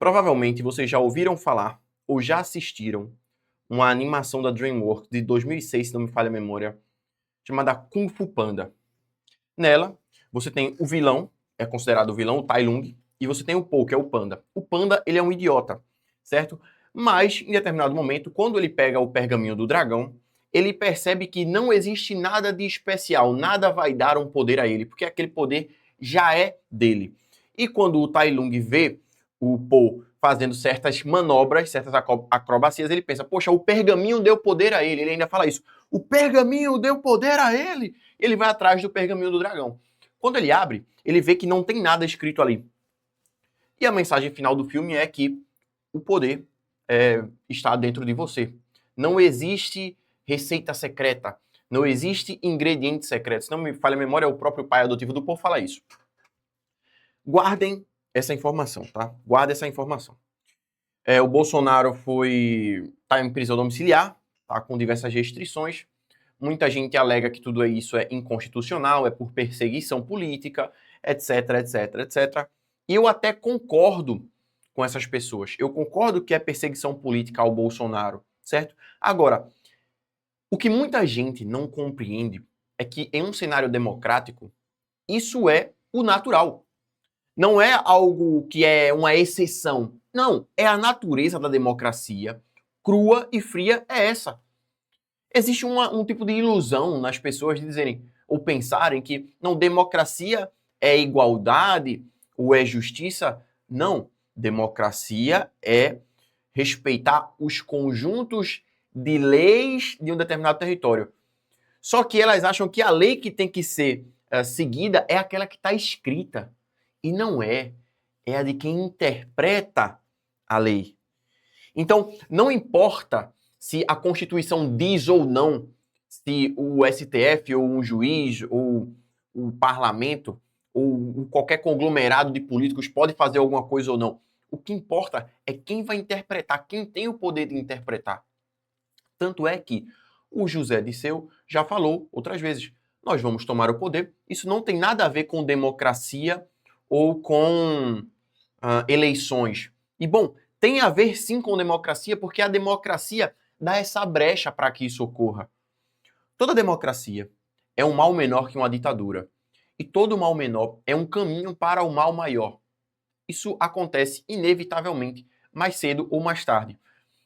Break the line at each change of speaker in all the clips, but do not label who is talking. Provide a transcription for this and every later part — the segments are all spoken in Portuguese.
Provavelmente vocês já ouviram falar ou já assistiram uma animação da DreamWorks de 2006, se não me falha a memória, chamada Kung Fu Panda. Nela, você tem o vilão, é considerado o vilão, o Tai Lung, e você tem o Po, que é o panda. O panda, ele é um idiota, certo? Mas, em determinado momento, quando ele pega o pergaminho do dragão, ele percebe que não existe nada de especial, nada vai dar um poder a ele, porque aquele poder já é dele. E quando o Tai Lung vê o Po fazendo certas manobras, certas acrobacias, ele pensa, poxa, o pergaminho deu poder a ele. Ele ainda fala isso, o pergaminho deu poder a ele. Ele vai atrás do pergaminho do dragão. Quando ele abre, ele vê que não tem nada escrito ali. E a mensagem final do filme é que o poder está dentro de você. Não existe receita secreta, não existe ingrediente secreto. Se não me falha a memória, o próprio pai adotivo do povo fala isso. Guardem essa informação, tá? Guardem essa informação. O Bolsonaro está em prisão domiciliar, tá? Com diversas restrições. Muita gente alega que tudo isso é inconstitucional, é por perseguição política, etc, etc, etc. E eu até concordo com essas pessoas. Eu concordo que é perseguição política ao Bolsonaro, certo? Agora, o que muita gente não compreende é que em um cenário democrático, isso é o natural. Não é algo que é uma exceção. Não, é a natureza da democracia, crua e fria é essa. Existe um tipo de ilusão nas pessoas de dizerem ou pensarem que não, democracia é igualdade ou é justiça. Não, democracia é respeitar os conjuntos de leis de um determinado território. Só que elas acham que a lei que tem que ser seguida é aquela que está escrita. E não é. É a de quem interpreta a lei. Então, não importa se a Constituição diz ou não, se o STF ou um juiz ou o parlamento ou qualquer conglomerado de políticos pode fazer alguma coisa ou não. O que importa é quem vai interpretar, quem tem o poder de interpretar. Tanto é que o José Dirceu já falou outras vezes, nós vamos tomar o poder. Isso não tem nada a ver com democracia ou com eleições. E, bom, tem a ver sim com democracia, porque a democracia dá essa brecha para que isso ocorra. Toda democracia é um mal menor que uma ditadura. E todo mal menor é um caminho para o mal maior. Isso acontece inevitavelmente, mais cedo ou mais tarde.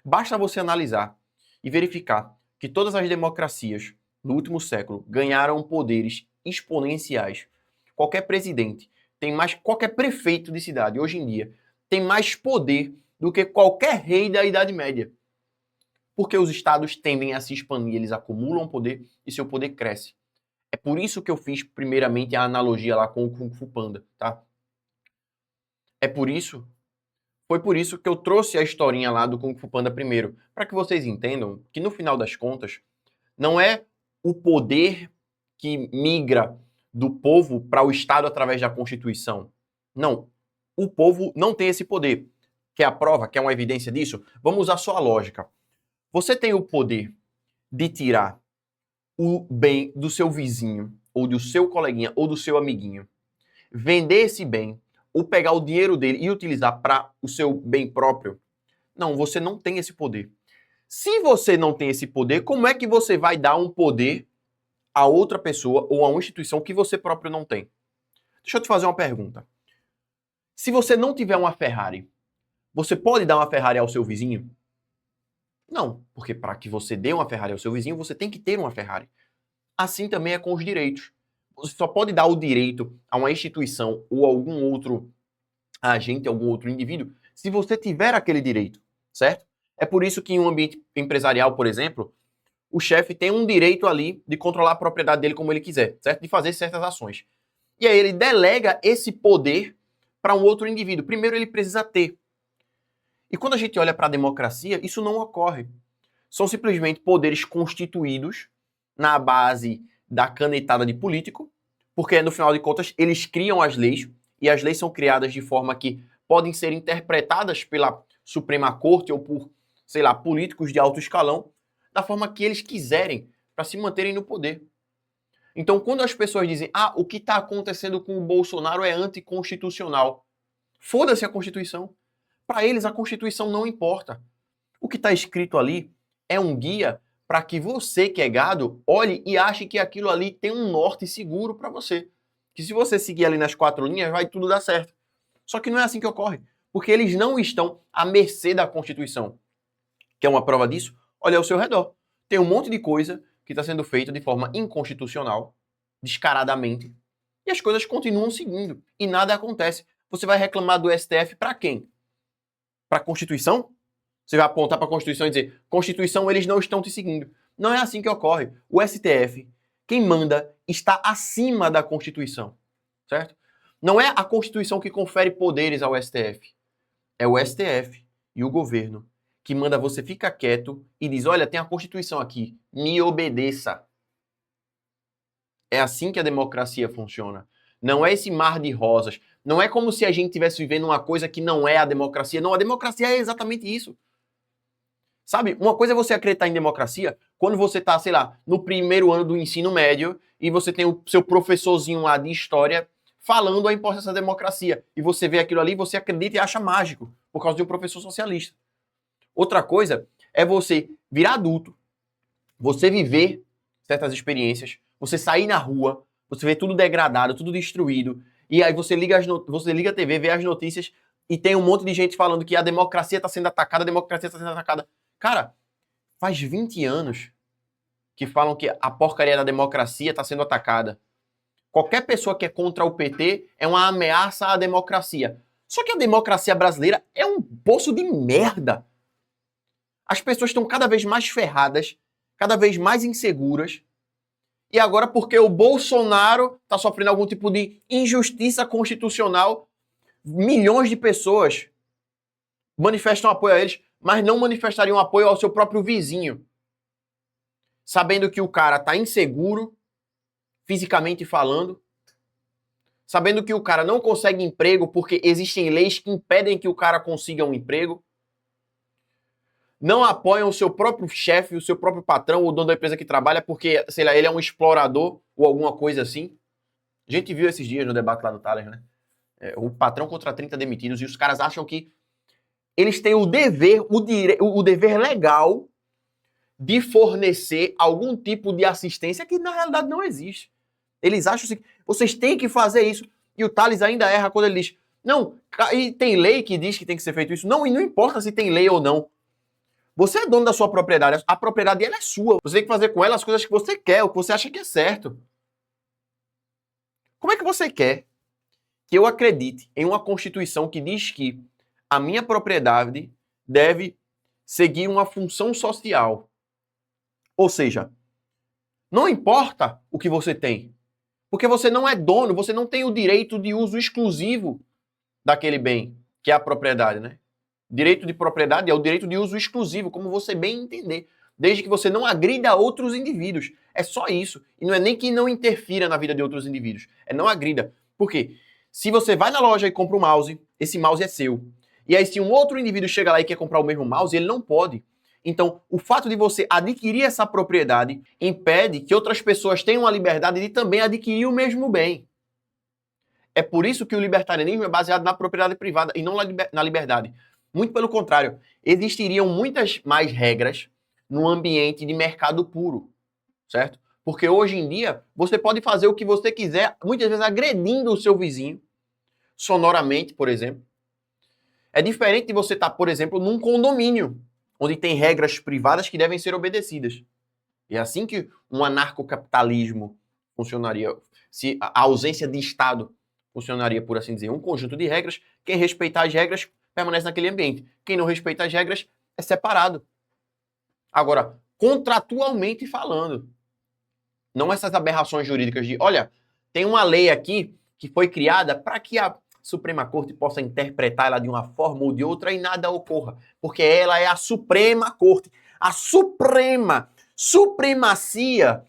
Basta você analisar e verificar que todas as democracias no último século ganharam poderes exponenciais. Qualquer presidente tem mais, qualquer prefeito de cidade hoje em dia tem mais poder do que qualquer rei da Idade Média. Porque os estados tendem a se expandir, eles acumulam poder e seu poder cresce. É por isso que eu fiz primeiramente a analogia lá com o Kung Fu Panda, tá? Foi por isso que eu trouxe a historinha lá do Kung Fu Panda primeiro, para que vocês entendam que no final das contas não é o poder que migra do povo para o Estado através da Constituição. Não, o povo não tem esse poder. Quer a prova? Quer uma evidência disso? Vamos usar só a lógica. Você tem o poder de tirar o bem do seu vizinho, ou do seu coleguinha, ou do seu amiguinho, vender esse bem, ou pegar o dinheiro dele e utilizar para o seu bem próprio. Não, você não tem esse poder. Se você não tem esse poder, como é que você vai dar um poder a outra pessoa ou a uma instituição que você próprio não tem? Deixa eu te fazer uma pergunta. Se você não tiver uma Ferrari, você pode dar uma Ferrari ao seu vizinho? Não, porque para que você dê uma Ferrari ao seu vizinho, você tem que ter uma Ferrari. Assim também é com os direitos. Você só pode dar o direito a uma instituição ou a algum outro agente, algum outro indivíduo, se você tiver aquele direito, certo? É por isso que em um ambiente empresarial, por exemplo, o chefe tem um direito ali de controlar a propriedade dele como ele quiser, certo? De fazer certas ações. E aí ele delega esse poder para um outro indivíduo. Primeiro ele precisa ter. E quando a gente olha para a democracia, isso não ocorre. São simplesmente poderes constituídos na base da canetada de político, porque no final de contas eles criam as leis, e as leis são criadas de forma que podem ser interpretadas pela Suprema Corte ou por, sei lá, políticos de alto escalão, da forma que eles quiserem, para se manterem no poder. Então, quando as pessoas dizem, o que está acontecendo com o Bolsonaro é anticonstitucional, foda-se a Constituição. Para eles, a Constituição não importa. O que está escrito ali é um guia para que você, que é gado, olhe e ache que aquilo ali tem um norte seguro para você. Que se você seguir ali nas 4 linhas, vai tudo dar certo. Só que não é assim que ocorre. Porque eles não estão à mercê da Constituição. Quer uma prova disso? Olha ao seu redor. Tem um monte de coisa que está sendo feita de forma inconstitucional, descaradamente, e as coisas continuam seguindo. E nada acontece. Você vai reclamar do STF para quem? Para a Constituição? Você vai apontar para a Constituição e dizer, Constituição, eles não estão te seguindo. Não é assim que ocorre. O STF, quem manda, está acima da Constituição. Certo? Não é a Constituição que confere poderes ao STF. É o STF e o governo que manda você ficar quieto e diz, olha, tem a Constituição aqui, me obedeça. É assim que a democracia funciona. Não é esse mar de rosas. Não é como se a gente estivesse vivendo uma coisa que não é a democracia. Não, a democracia é exatamente isso. Sabe, uma coisa é você acreditar em democracia quando você está, sei lá, no primeiro ano do ensino médio e você tem o seu professorzinho lá de história falando a importância da democracia. E você vê aquilo ali, você acredita e acha mágico, por causa de um professor socialista. Outra coisa é você virar adulto, você viver certas experiências, você sair na rua, você vê tudo degradado, tudo destruído, e aí você liga a TV, vê as notícias e tem um monte de gente falando que a democracia está sendo atacada, a democracia está sendo atacada. Cara, faz 20 anos que falam que a porcaria da democracia está sendo atacada. Qualquer pessoa que é contra o PT é uma ameaça à democracia. Só que a democracia brasileira é um poço de merda. As pessoas estão cada vez mais ferradas, cada vez mais inseguras. E agora, porque o Bolsonaro está sofrendo algum tipo de injustiça constitucional, milhões de pessoas manifestam apoio a eles, mas não manifestariam apoio ao seu próprio vizinho. Sabendo que o cara está inseguro, fisicamente falando, sabendo que o cara não consegue emprego porque existem leis que impedem que o cara consiga um emprego, não apoiam o seu próprio chefe, o seu próprio patrão, o dono da empresa que trabalha porque, sei lá, ele é um explorador ou alguma coisa assim. A gente viu esses dias no debate lá do Thales, né? O patrão contra 30 demitidos e os caras acham que eles têm o dever, o dever legal de fornecer algum tipo de assistência que na realidade não existe. Eles acham assim, vocês têm que fazer isso. E o Thales ainda erra quando ele diz, não, e tem lei que diz que tem que ser feito isso. Não, e não importa se tem lei ou não. Você é dono da sua propriedade, a propriedade ela é sua. Você tem que fazer com ela as coisas que você quer, o que você acha que é certo. Como é que você quer que eu acredite em uma Constituição que diz que a minha propriedade deve seguir uma função social? Ou seja, não importa o que você tem, porque você não é dono, você não tem o direito de uso exclusivo daquele bem, que é a propriedade, né? Direito de propriedade é o direito de uso exclusivo, como você bem entender, desde que você não agrida outros indivíduos. É só isso. E não é nem que não interfira na vida de outros indivíduos, é não agrida. Por quê? Se você vai na loja e compra um mouse, esse mouse é seu. E aí se um outro indivíduo chega lá e quer comprar o mesmo mouse, ele não pode. Então, o fato de você adquirir essa propriedade impede que outras pessoas tenham a liberdade de também adquirir o mesmo bem. É por isso que o libertarianismo é baseado na propriedade privada e não na liberdade. Muito pelo contrário, existiriam muitas mais regras no ambiente de mercado puro, certo? Porque hoje em dia, você pode fazer o que você quiser, muitas vezes agredindo o seu vizinho, sonoramente, por exemplo. É diferente de você estar, por exemplo, num condomínio, onde tem regras privadas que devem ser obedecidas. É assim que um anarcocapitalismo funcionaria, se a ausência de Estado funcionaria, por assim dizer. Um conjunto de regras, quem respeitar as regras permanece naquele ambiente. Quem não respeita as regras é separado. Agora, contratualmente falando, não essas aberrações jurídicas de, olha, tem uma lei aqui que foi criada para que a Suprema Corte possa interpretar ela de uma forma ou de outra e nada ocorra, porque ela é a Suprema Corte. A supremacia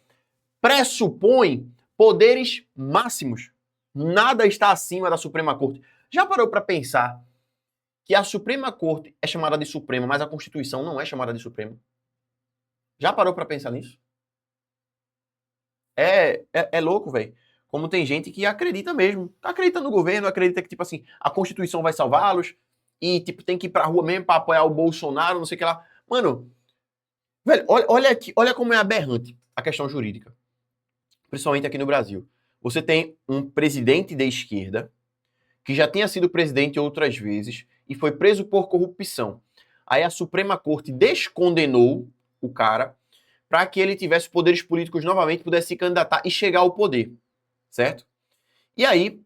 pressupõe poderes máximos. Nada está acima da Suprema Corte. Já parou para pensar que a Suprema Corte é chamada de Suprema, mas a Constituição não é chamada de Suprema? Já parou para pensar nisso? É louco, velho. Como tem gente que acredita mesmo. Acredita no governo, acredita que, tipo assim, a Constituição vai salvá-los, e, tipo, tem que ir pra rua mesmo pra apoiar o Bolsonaro, não sei o que lá. Mano, velho, olha aqui, olha como é aberrante a questão jurídica. Principalmente aqui no Brasil. Você tem um presidente de esquerda que já tinha sido presidente outras vezes e foi preso por corrupção. Aí a Suprema Corte descondenou o cara para que ele tivesse poderes políticos novamente, pudesse se candidatar e chegar ao poder, certo? E aí,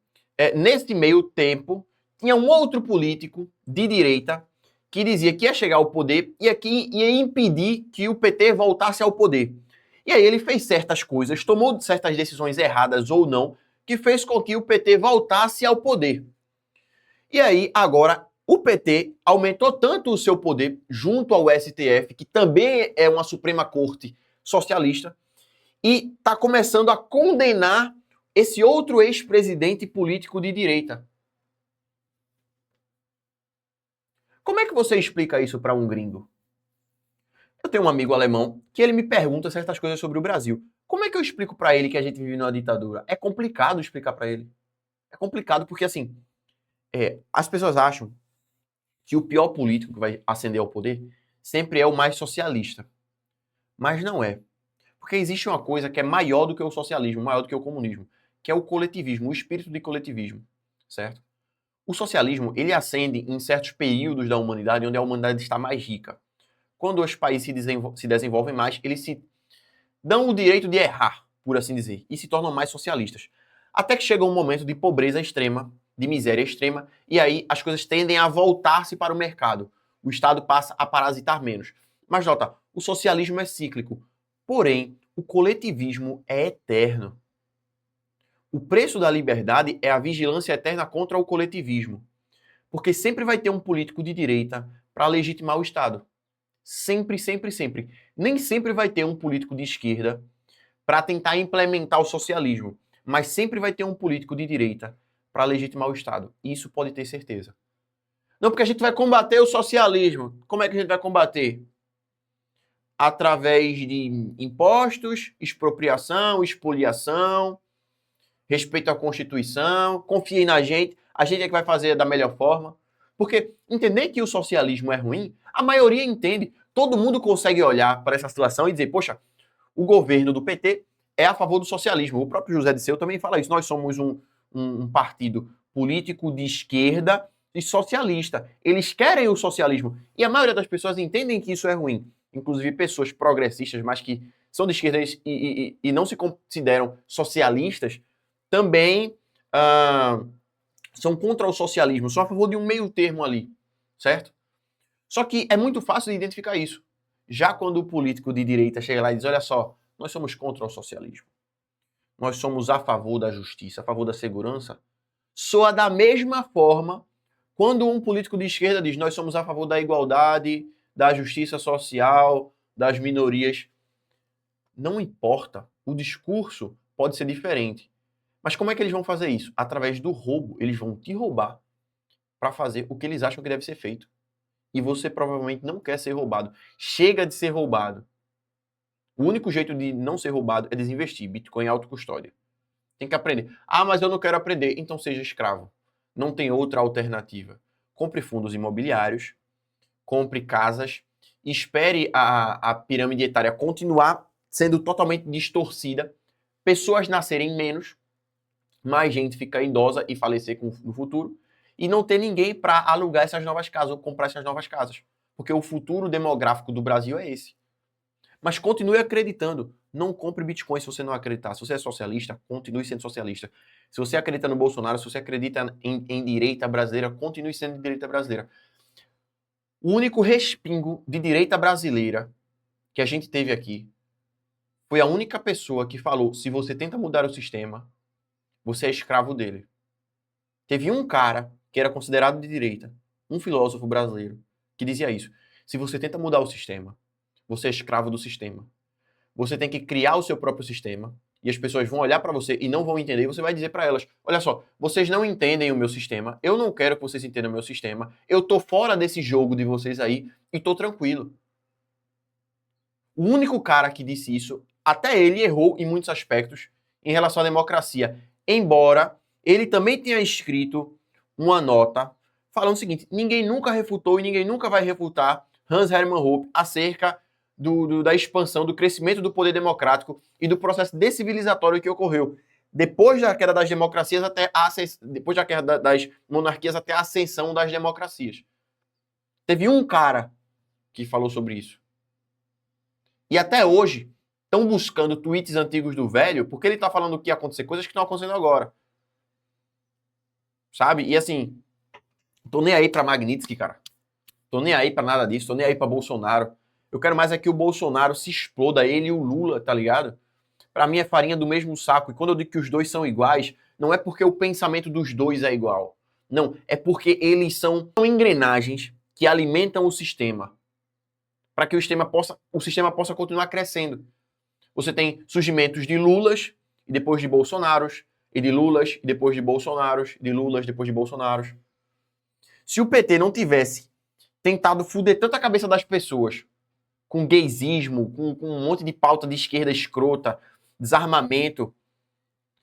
nesse meio tempo, tinha um outro político de direita que dizia que ia chegar ao poder e que ia impedir que o PT voltasse ao poder. E aí ele fez certas coisas, tomou certas decisões erradas ou não, que fez com que o PT voltasse ao poder. E aí, agora, o PT aumentou tanto o seu poder junto ao STF, que também é uma Suprema Corte socialista, e está começando a condenar esse outro ex-presidente político de direita. Como é que você explica isso para um gringo? Eu tenho um amigo alemão que ele me pergunta certas coisas sobre o Brasil. Como é que eu explico para ele que a gente vive numa ditadura? É complicado explicar para ele. É complicado porque, assim, as pessoas acham que o pior político que vai ascender ao poder sempre é o mais socialista. Mas não é. Porque existe uma coisa que é maior do que o socialismo, maior do que o comunismo, que é o coletivismo, o espírito de coletivismo, certo? O socialismo, ele ascende em certos períodos da humanidade onde a humanidade está mais rica. Quando os países se desenvolvem mais, eles se dão o direito de errar, por assim dizer, e se tornam mais socialistas. Até que chega um momento de pobreza extrema, de miséria extrema, e aí as coisas tendem a voltar-se para o mercado. O Estado passa a parasitar menos. Mas nota, o socialismo é cíclico, porém, o coletivismo é eterno. O preço da liberdade é a vigilância eterna contra o coletivismo. Porque sempre vai ter um político de direita para legitimar o Estado. Sempre, sempre, sempre. Nem sempre vai ter um político de esquerda para tentar implementar o socialismo. Mas sempre vai ter um político de direita para legitimar o Estado. Isso pode ter certeza. Não, porque a gente vai combater o socialismo. Como é que a gente vai combater? Através de impostos, expropriação, expoliação, respeito à Constituição, confiem na gente, a gente é que vai fazer da melhor forma. Porque entender que o socialismo é ruim, a maioria entende. Todo mundo consegue olhar para essa situação e dizer, poxa, o governo do PT é a favor do socialismo. O próprio José Disseu também fala isso. Nós somos um partido político de esquerda e socialista. Eles querem o socialismo. E a maioria das pessoas entendem que isso é ruim. Inclusive pessoas progressistas, mas que são de esquerda e não se consideram socialistas, também são contra o socialismo, são a favor de um meio termo ali, certo? Só que é muito fácil de identificar isso. Já quando o político de direita chega lá e diz, olha só, nós somos contra o socialismo, nós somos a favor da justiça, a favor da segurança, soa da mesma forma quando um político de esquerda diz, nós somos a favor da igualdade, da justiça social, das minorias. Não importa, o discurso pode ser diferente. Mas como é que eles vão fazer isso? Através do roubo. Eles vão te roubar para fazer o que eles acham que deve ser feito. E você provavelmente não quer ser roubado. Chega de ser roubado. O único jeito de não ser roubado é desinvestir. Bitcoin é autocustódia. Tem que aprender. Ah, mas eu não quero aprender. Então seja escravo. Não tem outra alternativa. Compre fundos imobiliários, compre casas, espere a pirâmide etária continuar sendo totalmente distorcida, pessoas nascerem menos, mais gente ficar idosa e falecer no futuro, e não ter ninguém para alugar essas novas casas ou comprar essas novas casas. Porque o futuro demográfico do Brasil é esse. Mas continue acreditando. Não compre Bitcoin se você não acreditar. Se você é socialista, continue sendo socialista. Se você acredita no Bolsonaro, se você acredita em direita brasileira, continue sendo de direita brasileira. O único respingo de direita brasileira que a gente teve aqui foi a única pessoa que falou, se você tenta mudar o sistema, você é escravo dele. Teve um cara que era considerado de direita, um filósofo brasileiro, que dizia isso. Se você tenta mudar o sistema, você é escravo do sistema. Você tem que criar o seu próprio sistema e as pessoas vão olhar para você e não vão entender. E você vai dizer para elas, olha só, vocês não entendem o meu sistema, eu não quero que vocês entendam o meu sistema, eu tô fora desse jogo de vocês aí e tô tranquilo. O único cara que disse isso, até ele errou em muitos aspectos em relação à democracia, embora ele também tenha escrito uma nota falando o seguinte: ninguém nunca refutou e ninguém nunca vai refutar Hans Hermann Hoppe acerca da expansão, do crescimento do poder democrático e do processo decivilizatório que ocorreu depois da queda das democracias depois da queda das monarquias até a ascensão das democracias. Teve um cara que falou sobre isso. E até hoje estão buscando tweets antigos do velho porque ele está falando que ia acontecer coisas que estão acontecendo agora. Sabe? E assim, tô nem aí pra Magnitsky, cara. Tô nem aí pra nada disso, tô nem aí pra Bolsonaro. Eu quero mais é que o Bolsonaro se exploda, ele e o Lula, tá ligado? Pra mim é farinha do mesmo saco. E quando eu digo que os dois são iguais, não é porque o pensamento dos dois é igual. Não, é porque eles são engrenagens que alimentam o sistema. Para que o sistema possa continuar crescendo. Você tem surgimentos de Lulas e depois de Bolsonaros, e de Lulas e depois de Bolsonaros, e de Lulas depois de Bolsonaros. Se o PT não tivesse tentado fuder tanto a cabeça das pessoas com gaysismo, com um monte de pauta de esquerda escrota, desarmamento,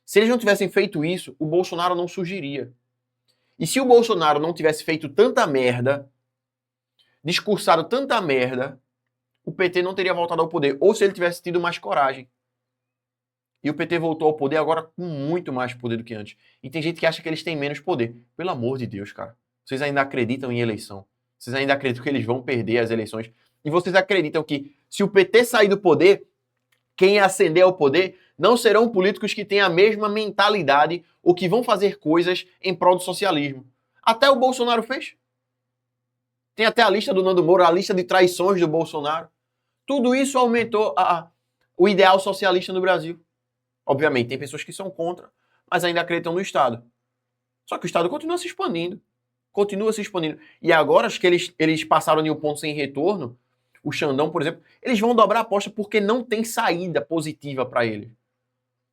se eles não tivessem feito isso, o Bolsonaro não surgiria. E se o Bolsonaro não tivesse feito tanta merda, discursado tanta merda, o PT não teria voltado ao poder. Ou se ele tivesse tido mais coragem. E o PT voltou ao poder agora com muito mais poder do que antes. E tem gente que acha que eles têm menos poder. Pelo amor de Deus, cara. Vocês ainda acreditam em eleição. Vocês ainda acreditam que eles vão perder as eleições. E vocês acreditam que se o PT sair do poder, quem ascender ao poder não serão políticos que têm a mesma mentalidade ou que vão fazer coisas em prol do socialismo. Até o Bolsonaro fez. Tem até a lista do Nando Moura, a lista de traições do Bolsonaro. Tudo isso aumentou o ideal socialista no Brasil. Obviamente, tem pessoas que são contra, mas ainda acreditam no Estado. Só que o Estado continua se expandindo. Continua se expandindo. E agora, acho que eles passaram de um ponto sem retorno. O Xandão, por exemplo, eles vão dobrar a aposta porque não tem saída positiva para ele.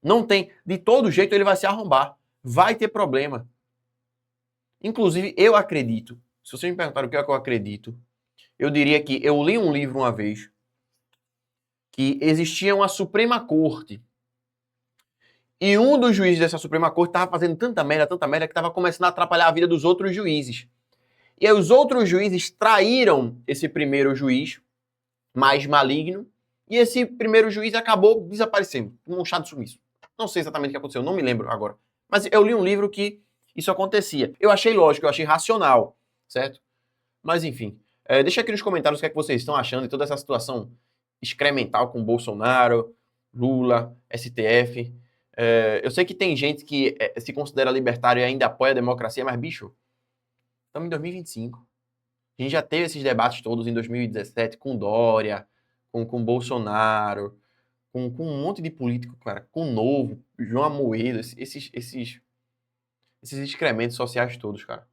Não tem. De todo jeito, ele vai se arrombar. Vai ter problema. Inclusive, eu acredito. Se vocês me perguntarem o que é que eu acredito, eu diria que eu li um livro uma vez que existia uma Suprema Corte. E um dos juízes dessa Suprema Corte estava fazendo tanta merda, que estava começando a atrapalhar a vida dos outros juízes. E aí os outros juízes traíram esse primeiro juiz, mais maligno, e esse primeiro juiz acabou desaparecendo, num chá de sumiço. Não sei exatamente o que aconteceu, não me lembro agora. Mas eu li um livro que isso acontecia. Eu achei lógico, eu achei racional, certo? Mas enfim, deixa aqui nos comentários o que é que vocês estão achando de toda essa situação excremental com Bolsonaro, Lula, STF. Eu sei que tem gente que se considera libertário e ainda apoia a democracia, mas, bicho, estamos em 2025. A gente já teve esses debates todos em 2017 com Dória, com Bolsonaro, com um monte de político, cara, com o Novo, João Amoedo, esses excrementos sociais todos, cara.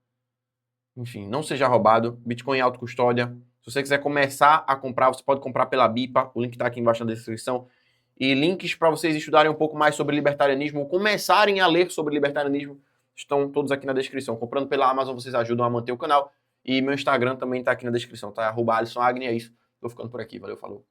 Enfim, não seja roubado. Bitcoin autocustódia. Se você quiser começar a comprar, você pode comprar pela BIPA. O link está aqui embaixo na descrição. E links para vocês estudarem um pouco mais sobre libertarianismo, ou começarem a ler sobre libertarianismo, estão todos aqui na descrição. Comprando pela Amazon, vocês ajudam a manter o canal. E meu Instagram também está aqui na descrição, tá? @AlisonAgni, é isso. Tô ficando por aqui. Valeu, falou.